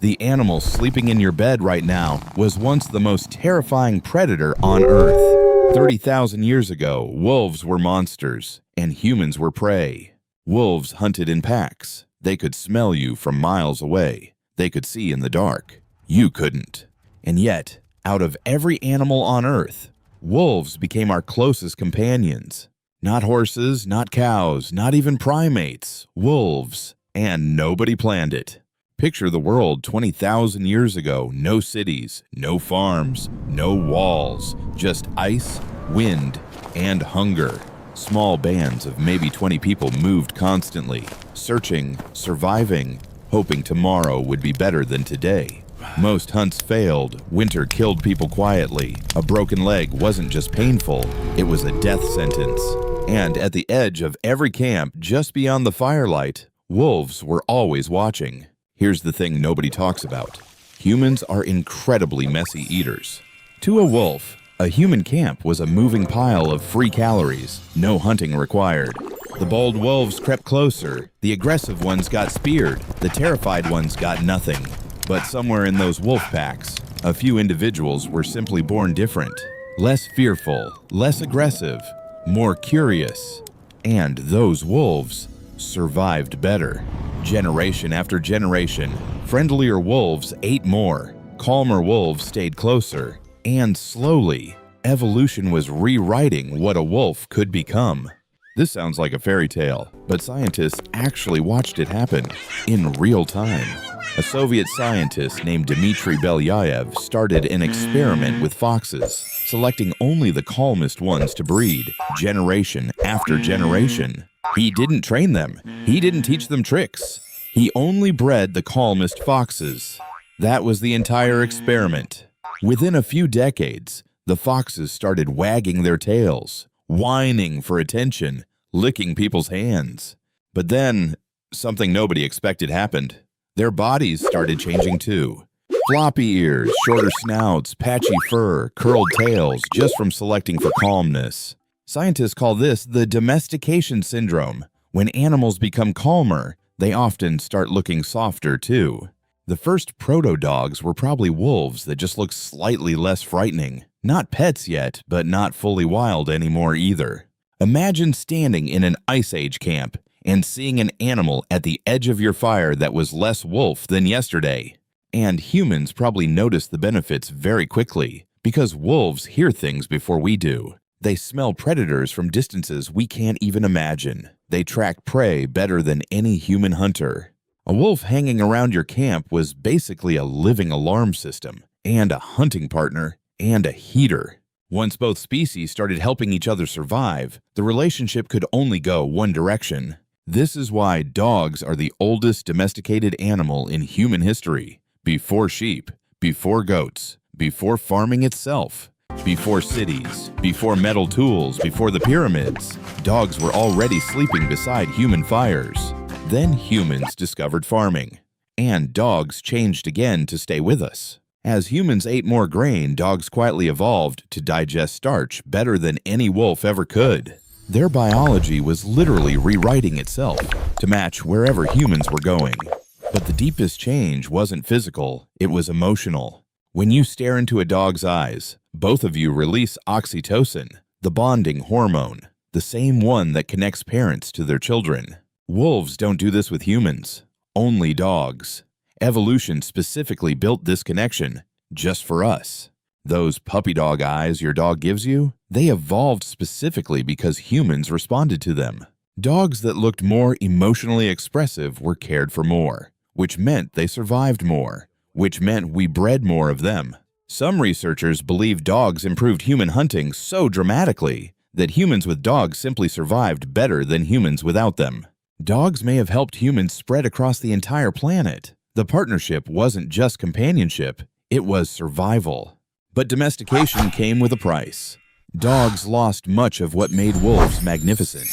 The animal sleeping in your bed right now was once the most terrifying predator on Earth. 30,000 years ago, wolves were monsters, and humans were prey. Wolves hunted in packs. They could smell you from miles away. They could see in the dark. You couldn't. And yet, out of every animal on Earth, wolves became our closest companions. Not horses, not cows, not even primates. Wolves. And nobody planned it. Picture the world 20,000 years ago. No cities, no farms, no walls. Just ice, wind, and hunger. Small bands of maybe 20 people moved constantly, searching, surviving, hoping tomorrow would be better than today. Most hunts failed. Winter killed people quietly. A broken leg wasn't just painful, it was a death sentence. And at the edge of every camp, just beyond the firelight, wolves were always watching. Here's the thing nobody talks about. Humans are incredibly messy eaters. To a wolf, a human camp was a moving pile of free calories, no hunting required. The bold wolves crept closer. The aggressive ones got speared. The terrified ones got nothing. But somewhere in those wolf packs, a few individuals were simply born different. Less fearful, less aggressive, more curious. And those wolves survived better. Generation after generation, friendlier wolves ate more, calmer wolves stayed closer, and slowly, evolution was rewriting what a wolf could become. This sounds like a fairy tale, but scientists actually watched it happen in real time. A Soviet scientist named Dmitry Belyaev started an experiment with foxes, selecting only the calmest ones to breed, generation after generation. He didn't train them. He didn't teach them tricks. He only bred the calmest foxes. That was the entire experiment. Within a few decades, the foxes started wagging their tails, whining for attention, licking people's hands. But then, something nobody expected happened. Their bodies started changing too. Floppy ears, shorter snouts, patchy fur, curled tails, just from selecting for calmness. Scientists call this the domestication syndrome. When animals become calmer, they often start looking softer too. The first proto-dogs were probably wolves that just looked slightly less frightening. Not pets yet, but not fully wild anymore either. Imagine standing in an Ice Age camp and seeing an animal at the edge of your fire that was less wolf than yesterday. And humans probably noticed the benefits very quickly, because wolves hear things before we do. They smell predators from distances we can't even imagine. They track prey better than any human hunter. A wolf hanging around your camp was basically a living alarm system, and a hunting partner, and a heater. Once both species started helping each other survive, the relationship could only go one direction. This is why dogs are the oldest domesticated animal in human history. Before sheep, before goats, before farming itself, before cities, before metal tools, before the pyramids, dogs were already sleeping beside human fires. Then humans discovered farming, and dogs changed again to stay with us. As humans ate more grain, dogs quietly evolved to digest starch better than any wolf ever could. Their biology was literally rewriting itself to match wherever humans were going. But the deepest change wasn't physical, it was emotional. When you stare into a dog's eyes, both of you release oxytocin, the bonding hormone, the same one that connects parents to their children. Wolves don't do this with humans, only dogs. Evolution specifically built this connection just for us. Those puppy dog eyes your dog gives you, they evolved specifically because humans responded to them. Dogs that looked more emotionally expressive were cared for more, which meant they survived more, which meant we bred more of them. Some researchers believe dogs improved human hunting so dramatically that humans with dogs simply survived better than humans without them. Dogs may have helped humans spread across the entire planet. The partnership wasn't just companionship, it was survival. But domestication came with a price. Dogs lost much of what made wolves magnificent.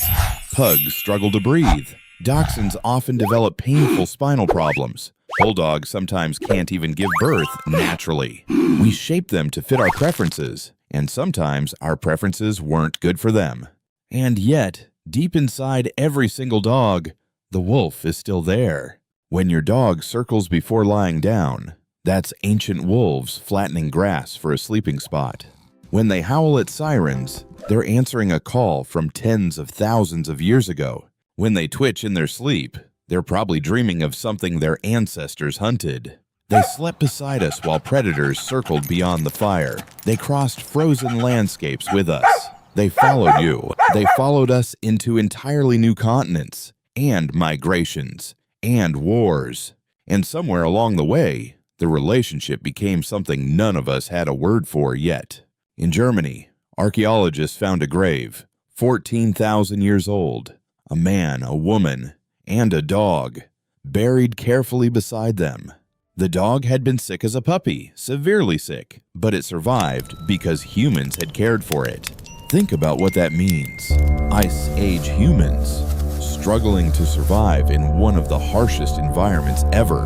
Pugs struggle to breathe. Dachshunds often develop painful spinal problems. Bulldogs sometimes can't even give birth naturally. We shape them to fit our preferences, and sometimes our preferences weren't good for them. And yet, deep inside every single dog, the wolf is still there. When your dog circles before lying down, that's ancient wolves flattening grass for a sleeping spot. When they howl at sirens, they're answering a call from tens of thousands of years ago. When they twitch in their sleep, they're probably dreaming of something their ancestors hunted. They slept beside us while predators circled beyond the fire. They crossed frozen landscapes with us. They followed you. They followed us into entirely new continents, and migrations, and wars. And somewhere along the way, the relationship became something none of us had a word for yet. In Germany, archaeologists found a grave, 14,000 years old. A man, a woman, and a dog, buried carefully beside them. The dog had been sick as a puppy, severely sick, but it survived because humans had cared for it. Think about what that means. Ice Age humans, struggling to survive in one of the harshest environments ever,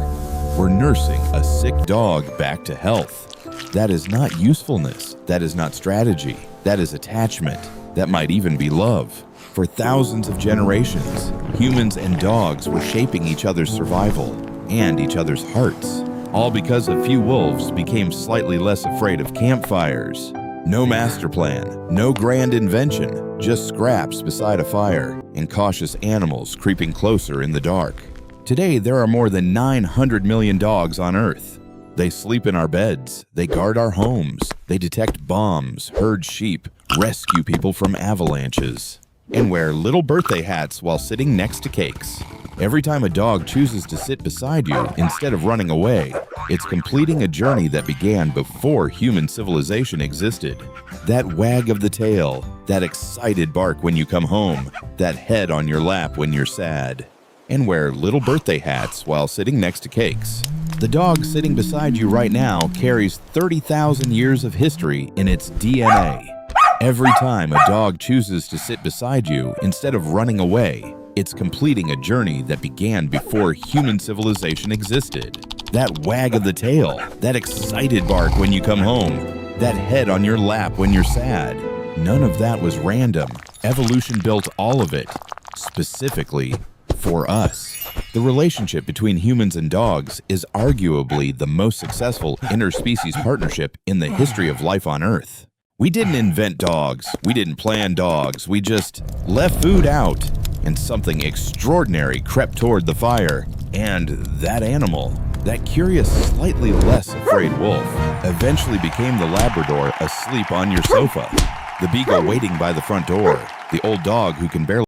were nursing a sick dog back to health. That is not usefulness. That is not strategy. That is attachment. That might even be love. For thousands of generations, humans and dogs were shaping each other's survival and each other's hearts, all because a few wolves became slightly less afraid of campfires. No master plan, no grand invention, just scraps beside a fire and cautious animals creeping closer in the dark. Today, there are more than 900 million dogs on Earth. They sleep in our beds, they guard our homes, they detect bombs, herd sheep, rescue people from avalanches, and wear little birthday hats while sitting next to cakes. Every time a dog chooses to sit beside you instead of running away, it's completing a journey that began before human civilization existed. That wag of the tail, that excited bark when you come home, that head on your lap when you're sad. And wear little birthday hats while sitting next to cakes. The dog sitting beside you right now carries 30,000 years of history in its DNA. Every time a dog chooses to sit beside you instead of running away, it's completing a journey that began before human civilization existed. That wag of the tail, that excited bark when you come home, that head on your lap when you're sad. None of that was random. Evolution built all of it, specifically for us. The relationship between humans and dogs is arguably the most successful interspecies partnership in the history of life on Earth. We didn't invent dogs, we didn't plan dogs, we just left food out, and something extraordinary crept toward the fire. And that animal, that curious, slightly less afraid wolf, eventually became the Labrador asleep on your sofa, the beagle waiting by the front door, the old dog who can barely